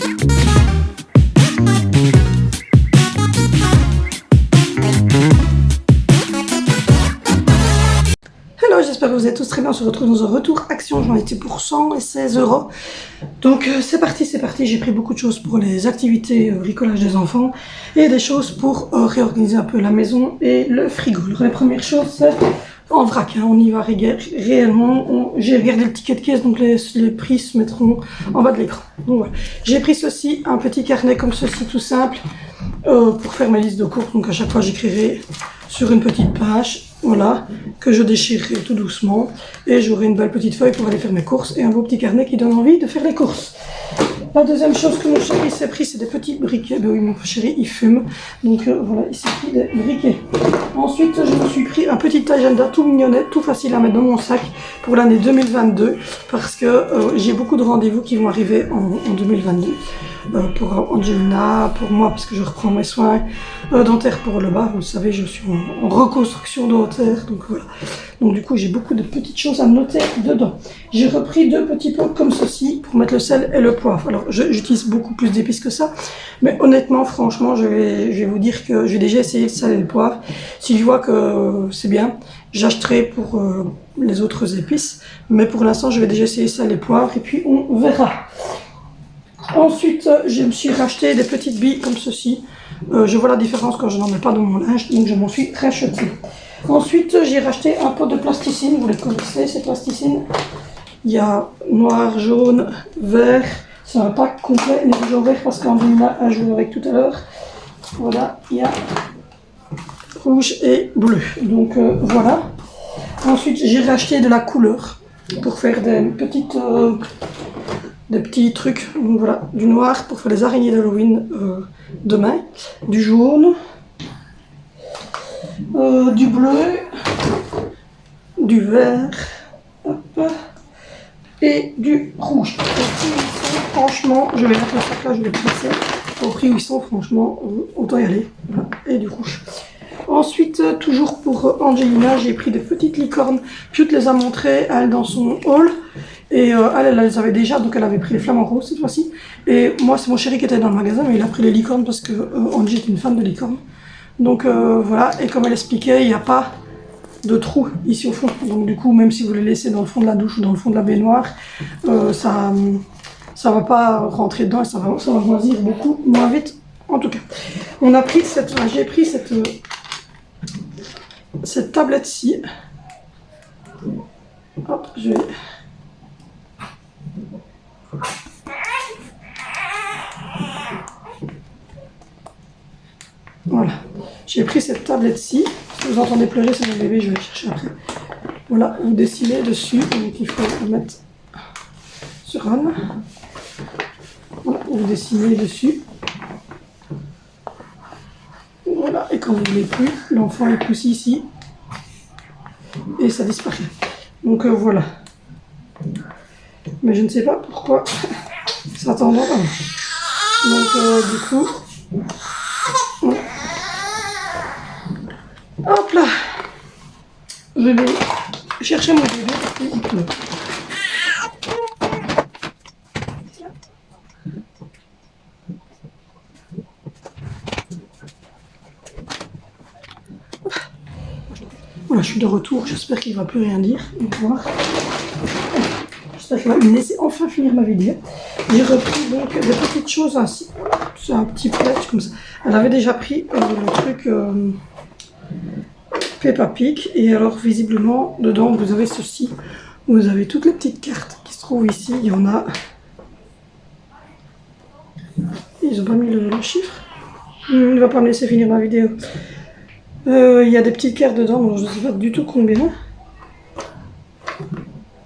Hello, j'espère que vous êtes tous très bien. On se retrouve dans un retour action. J'en étais pour 116 €. Donc c'est parti, c'est parti. J'ai pris beaucoup de choses pour les activités bricolage des enfants et des choses pour réorganiser un peu la maison et le frigo. Alors, les premières choses, c'est en vrac. Hein. On y va réellement. J'ai regardé le ticket de caisse, donc les prix se mettront en bas de l'écran. Donc voilà. J'ai pris ceci, un petit carnet comme ceci, tout simple, pour faire ma liste de courses. Donc à chaque fois, j'écrirai sur une petite page. Voilà, que je déchirerai tout doucement et j'aurai une belle petite feuille pour aller faire mes courses et un beau petit carnet qui donne envie de faire les courses. La deuxième chose que mon chéri s'est pris, c'est des petits briquets. Ben oui, mon chéri, il fume. Donc voilà, il s'est pris des briquets. Ensuite, je me suis pris un petit agenda tout mignonnet, tout facile à mettre dans mon sac pour l'année 2022 parce que j'ai beaucoup de rendez-vous qui vont arriver en 2022. Pour Angelina, pour moi, parce que je reprends mes soins dentaires pour le bas. Vous savez, je suis en reconstruction dentaire, donc voilà. Donc du coup, j'ai beaucoup de petites choses à noter dedans. J'ai repris 2 petits pots comme ceci pour mettre le sel et le poivre. Alors, j'utilise beaucoup plus d'épices que ça, mais honnêtement, franchement, je vais vous dire que j'ai déjà essayé le sel et le poivre. Si je vois que c'est bien, j'achèterai pour les autres épices, mais pour l'instant, je vais déjà essayer sel et poivre, et puis on verra. Ensuite, je me suis racheté des petites billes comme ceci. Je vois la différence quand je n'en mets pas dans mon linge, donc je m'en suis racheté. Ensuite, j'ai racheté un pot de plasticine. Vous les connaissez, ces plasticines. Il y a noir, jaune, vert. C'est un pack complet, les rouges en vert parce qu'Angelina a joué avec tout à l'heure. Voilà, il y a rouge et bleu. Donc voilà. Ensuite, j'ai racheté de la couleur pour faire des petits trucs, donc voilà, du noir pour faire les araignées d'Halloween demain, du jaune, du bleu, du vert, hop, et du rouge. Franchement, je vais mettre le sac là, je vais le placer. Au prix où ils sont, franchement, autant y aller. Voilà, et du rouge. Ensuite, toujours pour Angelina, j'ai pris des petites licornes. Pute les a montrées, elle, dans son haul. Et elle les avait déjà, donc elle avait pris les flamants roses cette fois-ci. Et moi, c'est mon chéri qui était dans le magasin, mais il a pris les licornes parce que Angie est une fan de licornes. Donc voilà, et comme elle expliquait, il n'y a pas de trou ici au fond. Donc du coup, même si vous les laissez dans le fond de la douche ou dans le fond de la baignoire, ça va pas rentrer dedans et ça va moisir beaucoup moins vite. En tout cas, j'ai pris cette tablette-ci. Hop, je vais... Voilà, j'ai pris cette tablette-ci. Si vous entendez pleurer, c'est mon bébé, je vais le chercher après. Voilà, vous dessinez dessus, donc il faut le mettre sur Anne. Voilà, vous dessinez dessus. Voilà, et quand vous ne voulez plus, l'enfant est poussé ici et ça disparaît. Donc voilà. Mais je ne sais pas pourquoi ça tend pas. Donc du coup, voilà. Hop là, je vais chercher mon bébé parce qu'il pleut. Voilà, je suis de retour, j'espère qu'il ne va plus rien dire. J'espère qu'il va me laisser enfin finir ma vidéo. J'ai repris donc des petites choses ainsi. C'est un petit pledge comme ça. Elle avait déjà pris le truc Peppa Pig. Et alors visiblement, dedans vous avez ceci. Vous avez toutes les petites cartes qui se trouvent ici. Il y en a... Ils n'ont pas mis le chiffre. Il ne va pas me laisser finir ma vidéo. Il y a des petites cartes dedans, donc je ne sais pas du tout combien.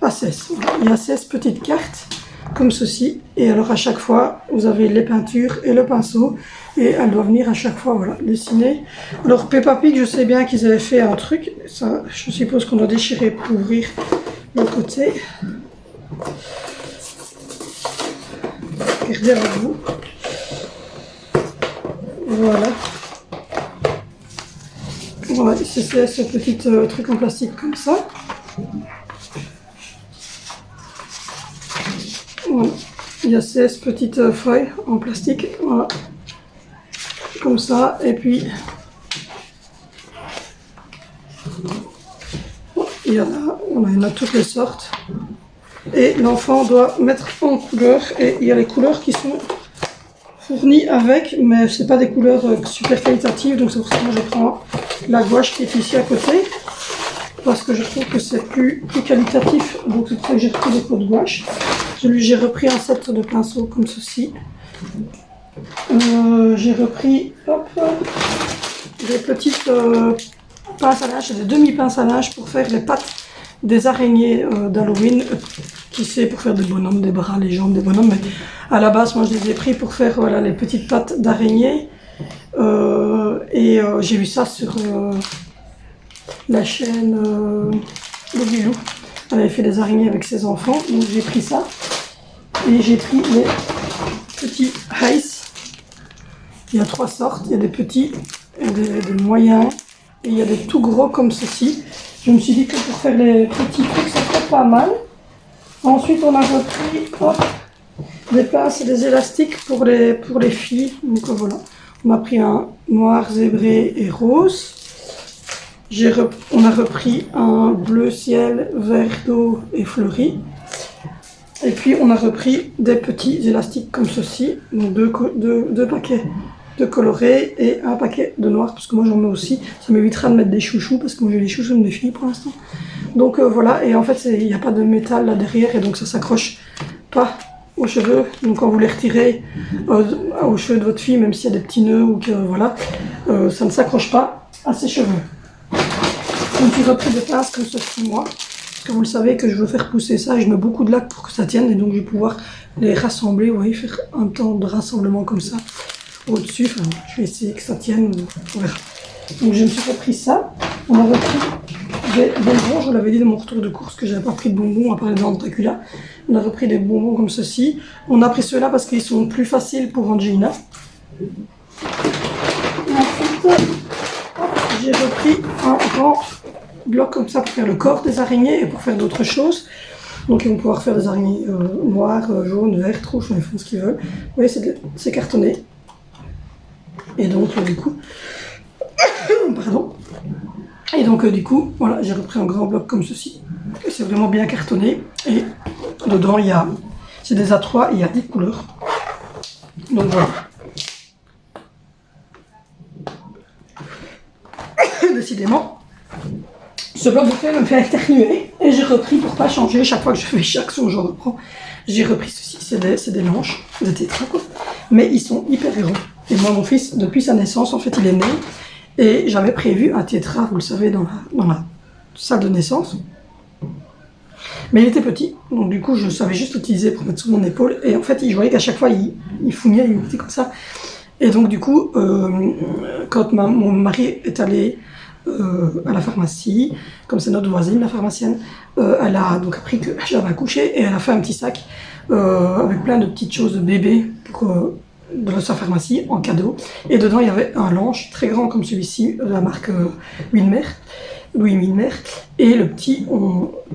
Ah, 16. Il y a 16 petites cartes, comme ceci. Et alors à chaque fois, vous avez les peintures et le pinceau. Et elle doit venir à chaque fois, voilà, dessiner. Alors Peppa Pig, je sais bien qu'ils avaient fait un truc. Ça, je suppose qu'on doit déchirer pour ouvrir le côté. Regardez avec vous. Voilà. Voilà, c'est ce petit truc en plastique comme ça. Voilà. il y a 16 petites feuilles en plastique, voilà, comme ça, et puis il y en a toutes les sortes, et l'enfant doit mettre en couleur, et il y a les couleurs qui sont fournies avec, mais c'est pas des couleurs super qualitatives, donc c'est pour ça que moi je prends la gouache qui est ici à côté, parce que je trouve que c'est plus qualitatif, donc c'est pour ça que j'ai repris des pots de gouache. J'ai repris un set de pinceaux comme ceci. J'ai repris des petites pinces à linge, des demi-pinces à linge pour faire les pattes des araignées d'Halloween, qui sait, pour faire des bonhommes, des bras, les jambes des bonhommes, mais à la base moi je les ai pris pour faire voilà, les petites pattes d'araignée, j'ai vu ça sur la chaîne Bobby Lou. Elle avait fait des araignées avec ses enfants, donc j'ai pris ça, et j'ai pris les petits ice. Il y a 3 sortes, il y a des petits, des moyens, et il y a des tout gros comme ceci. Je me suis dit que pour faire les petits trucs, ça ferait pas mal. Ensuite, on a repris des pinces et des élastiques pour les filles. Donc voilà, on a pris un noir, zébré et rose. On a repris un bleu ciel, vert d'eau et fleuri. Et puis, on a repris des petits élastiques comme ceci. Donc deux paquets de colorés et un paquet de noir, parce que moi j'en mets aussi. Ça m'évitera de mettre des chouchous, parce que moi j'ai les chouchous de mes filles pour l'instant. Donc voilà, et en fait il n'y a pas de métal là derrière, et donc ça s'accroche pas aux cheveux. Donc quand vous les retirez aux cheveux de votre fille, même s'il y a des petits nœuds ou que voilà, ça ne s'accroche pas à ses cheveux. Donc j'ai repris des pinces comme ceci moi, parce que vous le savez que je veux faire pousser ça, et je mets beaucoup de lac pour que ça tienne, et donc je vais pouvoir les rassembler, vous voyez, faire un temps de rassemblement comme ça au-dessus. Enfin, je vais essayer que ça tienne, on verra. Donc je me suis repris ça. On a repris des bonbons, je vous l'avais dit dans mon retour de course que j'avais pas pris de bonbons à part les dents de Dracula. On a repris des bonbons comme ceci. On a pris ceux-là parce qu'ils sont plus faciles pour Angelina. Et ensuite, j'ai repris un grand bloc comme ça pour faire le corps des araignées et pour faire d'autres choses. Donc ils vont pouvoir faire des araignées noires, jaunes, vertes, rouges, ils font ce qu'ils veulent. Vous voyez, c'est cartonné. Et donc du coup, pardon. Et donc du coup, voilà, j'ai repris un grand bloc comme ceci. Et c'est vraiment bien cartonné. Et dedans, c'est des A3, il y a 10 couleurs. Donc voilà. Décidément, ce bloc de feuilles me fait éternuer. Et j'ai repris, pour pas changer, chaque fois que je fais chaque son, je reprends. J'ai repris ceci, c'est des manches, des tétras quoi. Mais ils sont hyper grands. Et moi, mon fils, depuis sa naissance, en fait, il est né. Et j'avais prévu un tétra, vous le savez, dans la salle de naissance. Mais il était petit, donc du coup, je savais juste l'utiliser pour mettre sur mon épaule. Et en fait, je voyais qu'à chaque fois, il fougnait, il était comme ça. Et donc, du coup, quand mon mari est allé à la pharmacie, comme c'est notre voisine, la pharmacienne, elle a donc appris que j'avais accouché et elle a fait un petit sac avec plein de petites choses de bébé pour de sa pharmacie en cadeau. Et dedans, il y avait un linge très grand comme celui-ci, de la marque Louis Milner. Et le petit,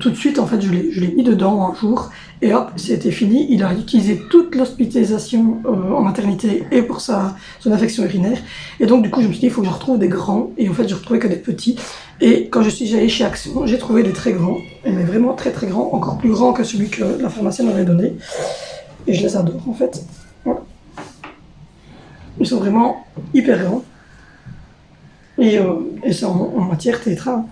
tout de suite, en fait, je l'ai mis dedans un jour. Et hop, c'était fini. Il a utilisé toute l'hospitalisation en maternité et pour son infection urinaire. Et donc, du coup, je me suis dit, il faut que je retrouve des grands. Et en fait, je retrouvais que des petits. Et quand je suis allée chez Action, j'ai trouvé des très grands. Mais vraiment très très grands. Encore plus grands que celui que la pharmacienne m'avait donné. Et je les adore, en fait. Voilà. Ils sont vraiment hyper grands. Et c'est en matière tétra.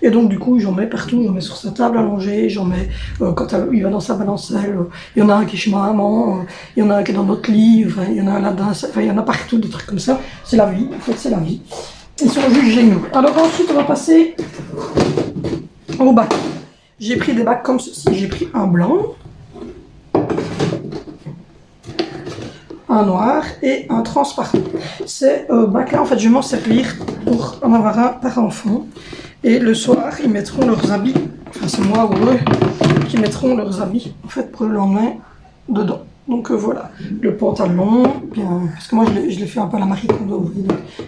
Et donc du coup j'en mets partout, j'en mets sur sa table allongée, j'en mets quand il va dans sa balancelle, il y en a un qui est chez ma maman, il y en a un qui est dans notre lit, enfin, il y en a un là-dedans, enfin, il y en a partout des trucs comme ça. C'est la vie, en fait c'est la vie. Ils sont juste géniaux. Alors ensuite on va passer au bac. J'ai pris des bacs comme ceci, j'ai pris un blanc, un noir et un transparent. Ces bacs-là, en fait, je vais m'en servir pour en avoir un par enfant. Et le soir, ils mettront leurs habits, enfin c'est moi ou eux, qui mettront leurs habits, en fait, pour le lendemain, dedans. Donc voilà, le pantalon, bien, parce que moi je l'ai fait un peu à la Marie Kondo, donc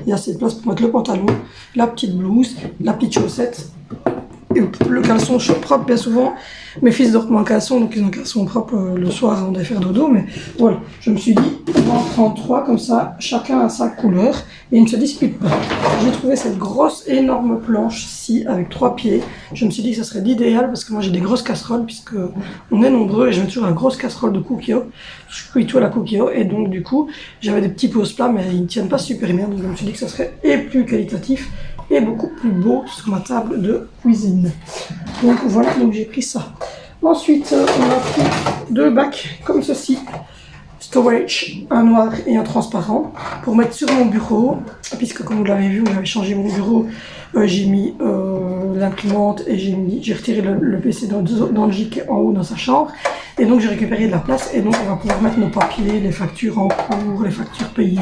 il y a assez de place pour mettre le pantalon, la petite blouse, la petite chaussette, et le caleçon propre. Bien souvent, mes fils dorment en caleçon, donc ils ont un caleçon propre le soir avant de faire dodo. Mais voilà, je me suis dit, on va en prendre 3 comme ça, chacun a sa couleur et ils ne se disputent pas. J'ai trouvé cette grosse, énorme planche-ci avec 3 pieds. Je me suis dit que ça serait l'idéal parce que moi j'ai des grosses casseroles, puisque on est nombreux et je mets toujours la grosse casserole de Cookio. Je cuis tout à la Cookio et donc du coup, j'avais des petits pose plats, mais ils ne tiennent pas super bien. Donc je me suis dit que ça serait et plus qualitatif et beaucoup plus beau sur ma table de cuisine. Donc voilà, donc j'ai pris ça. Ensuite, on a pris 2 bacs comme ceci, storage, un noir et un transparent, pour mettre sur mon bureau, puisque comme vous l'avez vu, j'avais changé mon bureau, j'ai mis l'imprimante et j'ai retiré le PC dans le gîte en haut dans sa chambre, et donc j'ai récupéré de la place, et donc on va pouvoir mettre nos papiers, les factures en cours, les factures payées,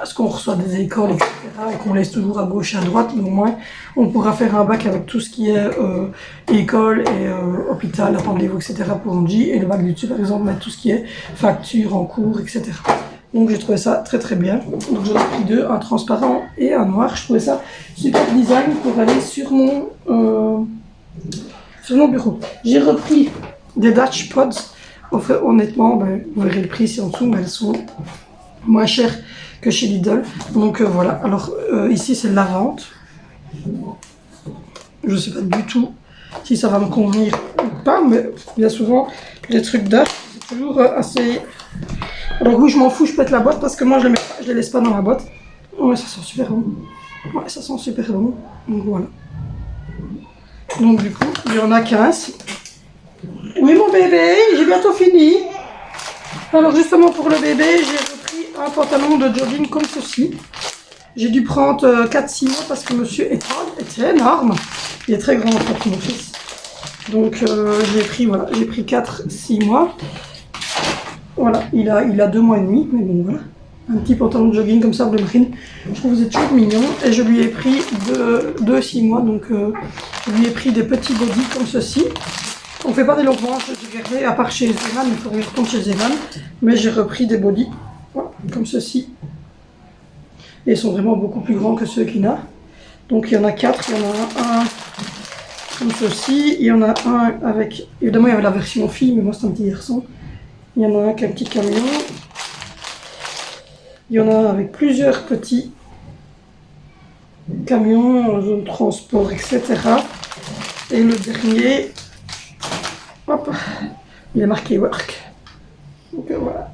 ce qu'on reçoit des écoles, etc. et qu'on laisse toujours à gauche et à droite, mais au moins on pourra faire un bac avec tout ce qui est école et hôpital, rendez-vous, etc. pour Angie, et le bac du dessus par exemple mettre tout ce qui est facture en cours, etc. Donc j'ai trouvé ça très très bien. Donc j'en ai pris 2, un transparent et un noir. Je trouvais ça super design pour aller sur mon bureau. J'ai repris des Dutch Pods. Enfin, honnêtement, vous verrez le prix ici en dessous, mais elles sont moins chères que chez Lidl. Donc voilà, alors ici c'est lavande. Je sais pas du tout si ça va me convenir ou pas, mais bien souvent les trucs d'âge c'est toujours assez... Alors oui, je m'en fous, je pète la boîte parce que moi je les laisse pas dans la boîte. Ouais, ça sent super bon. Ouais, ça sent super bon. Donc voilà. Donc du coup, il y en a 15. Oui mon bébé, j'ai bientôt fini. Alors justement pour le bébé, j'ai repris un pantalon de jogging comme ceci. J'ai dû prendre 4-6 mois parce que monsieur est énorme. Il est très grand en fait mon fils. Donc j'ai pris 4-6 mois. Voilà, il a 2 mois et demi, mais bon voilà. Un petit pantalon de jogging comme ça, bleu marine. Je trouve que vous êtes toujours mignon. Et je lui ai pris 2-6 mois, donc je lui ai pris des petits bodys comme ceci. On fait pas des longues manches, j'ai gardé, à part chez Zeman, il faut que je retourne chez Zeman. Mais j'ai repris des bodys, voilà, comme ceci. Et ils sont vraiment beaucoup plus grands que ceux qu'il a. Donc il y en a 4, il y en a un comme ceci. Il y en a un avec, évidemment il y avait la version fille, mais moi c'est un petit garçon. Il y en a un avec un petit camion. Il y en a un avec plusieurs petits camions, zone transport, etc. Et le dernier, hop, il est marqué work. Donc voilà.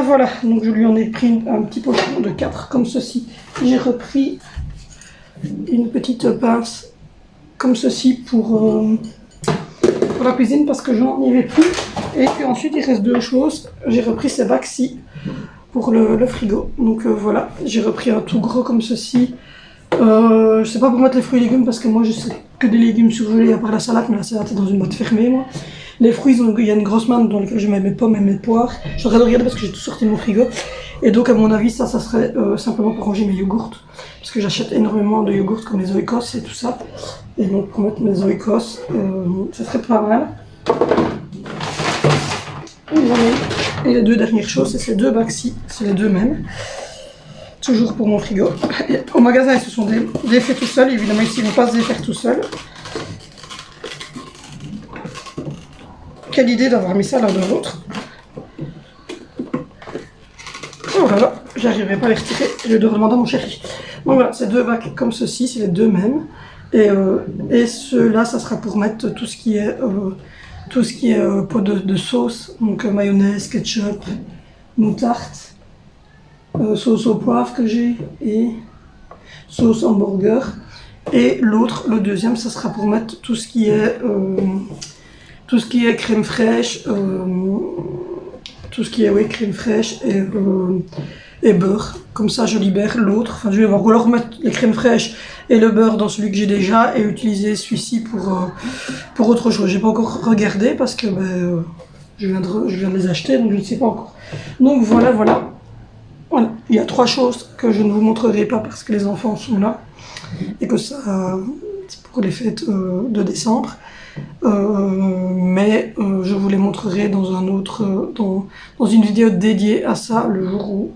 Voilà. Donc je lui en ai pris un petit pochon de 4 comme ceci. J'ai repris une petite pince comme ceci pour la cuisine parce que j'en avais plus. Et puis ensuite il reste 2 choses. J'ai repris ces bacs-ci pour le frigo. Donc voilà, j'ai repris un tout gros comme ceci. Je sais pas pour mettre les fruits et légumes parce que moi je sais que des légumes surgelés à part la salade, mais la salade est dans une boîte fermée moi. Les fruits, il y a une grosse main dans laquelle je mets mes pommes et mes poires. Je suis en train de regarder parce que j'ai tout sorti de mon frigo. Et donc à mon avis ça serait simplement pour ranger mes yogourts. Parce que j'achète énormément de yogourts comme les oikos et tout ça. Et donc pour mettre mes oikos, ça serait pas mal. Et les 2 dernières choses, c'est ces 2 bacs-ci, c'est les 2 mêmes. Toujours pour mon frigo. Et au magasin, ils se sont défaits tout seuls. Évidemment, ici, ils ne vont pas se défaire tout seuls. Quelle idée d'avoir mis ça l'un de l'autre. Oh là là, j'arriverai pas à les retirer. Je vais devoir demander à mon chéri. Donc voilà, ces 2 bacs comme ceci, c'est les 2 mêmes. Et ceux-là, ça sera pour mettre tout ce qui est pot de sauce, donc mayonnaise, ketchup, moutarde, sauce au poivre que j'ai et sauce hamburger. Et l'autre, le deuxième, ça sera pour mettre tout ce qui est crème fraîche, crème fraîche et beurre. Comme ça, je libère l'autre. Enfin, je vais alors mettre les crèmes fraîches et le beurre dans celui que j'ai déjà et utiliser celui-ci pour autre chose. J'ai pas encore regardé parce que je viens de les acheter, donc je ne sais pas encore. Donc voilà. Voilà. Il y a 3 choses que je ne vous montrerai pas parce que les enfants sont là et que ça, c'est pour les fêtes de décembre. Mais je vous les montrerai dans dans une vidéo dédiée à ça le jour où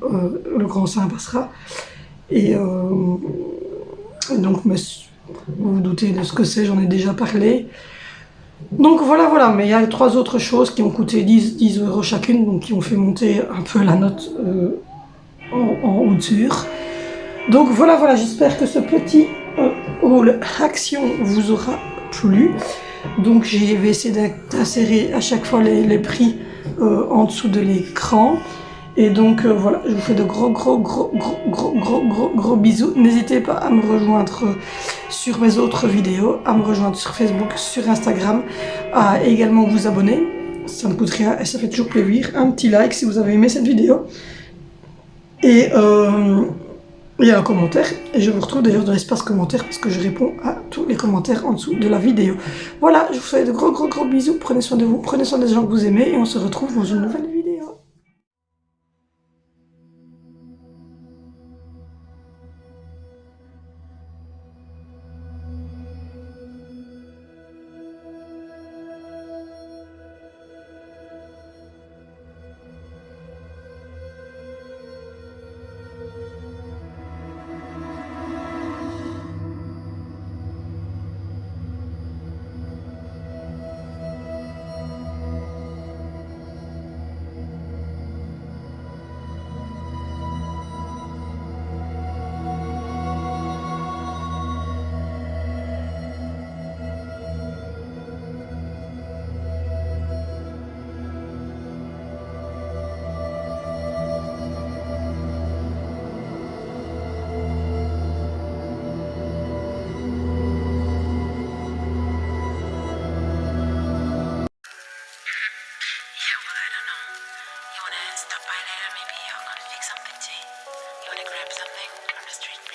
le grand saint passera. Et donc Vous vous doutez de ce que c'est, j'en ai déjà parlé. Donc voilà, mais il y a 3 autres choses qui ont coûté 10 € chacune, donc qui ont fait monter un peu la note en hauteur. Donc voilà, j'espère que ce petit haul action vous aura plu. Donc je vais essayer d'insérer à chaque fois les prix en dessous de l'écran. Et donc voilà, je vous fais de gros bisous. N'hésitez pas à me rejoindre sur mes autres vidéos, à me rejoindre sur Facebook, sur Instagram, à également vous abonner. Ça ne coûte rien et ça fait toujours plaisir. Un petit like si vous avez aimé cette vidéo. Et il y a un commentaire. Et je vous retrouve d'ailleurs dans l'espace commentaire parce que je réponds à tous les commentaires en dessous de la vidéo. Voilà, je vous fais de gros bisous. Prenez soin de vous, prenez soin des gens que vous aimez et on se retrouve dans une nouvelle vidéo. Stop by later, maybe I'll go to fix something tea. You wanna grab something from the street?